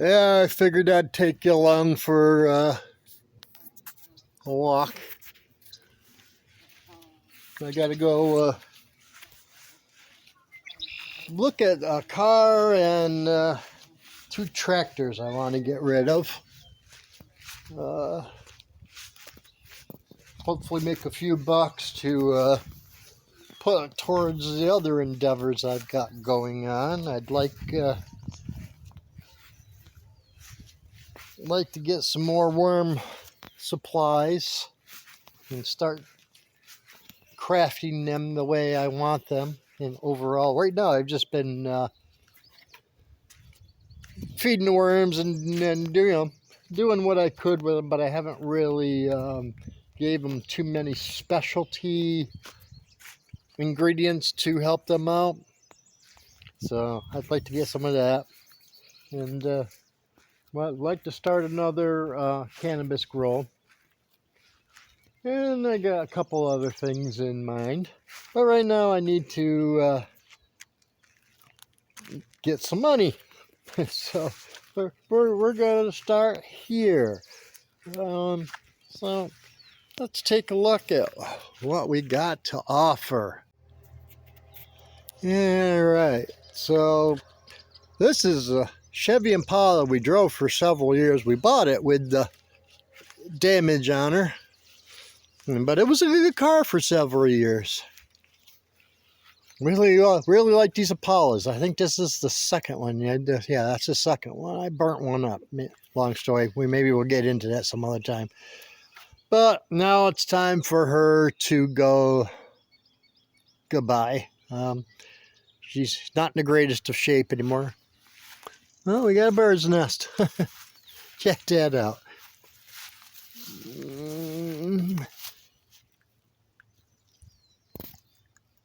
Yeah, I figured I'd take you along for a walk. I gotta go look at a car and two tractors I want to get rid of. Hopefully make a few bucks to put towards the other endeavors I've got going on. I'd like to get some more worm supplies and start crafting them the way I want them. And overall, right now I've just been feeding the worms and doing what I could with them, but I haven't really gave them too many specialty ingredients to help them out. So I'd like to get some of that, and well, I'd like to start another cannabis grow. And I got a couple other things in mind, but right now I need to get some money. So we're going to start here. So let's take a look at what we got to offer. All right, so this is a Chevy Impala we drove for several years. We bought it with the damage on her, but it was a good car for several years. Really like these Impalas. I think this is the second one. Yeah, that's the second one. I burnt one up. Long story. Maybe we'll get into that some other time. But now it's time for her to go goodbye. She's not in the greatest of shape anymore. Oh, we got a bird's nest. Check that out.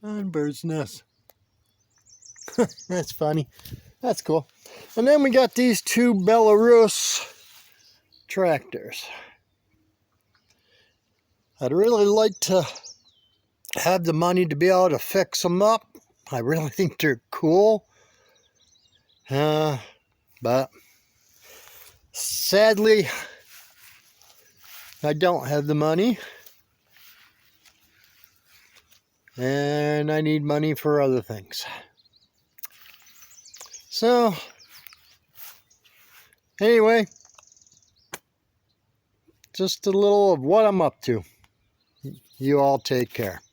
Bird's nest. That's funny. That's cool. And then we got these two Belarus tractors. I'd really like to have the money to be able to fix them up. I really think they're cool. But sadly, I don't have the money. And I need money for other things. So, anyway, just a little of what I'm up to. You all take care.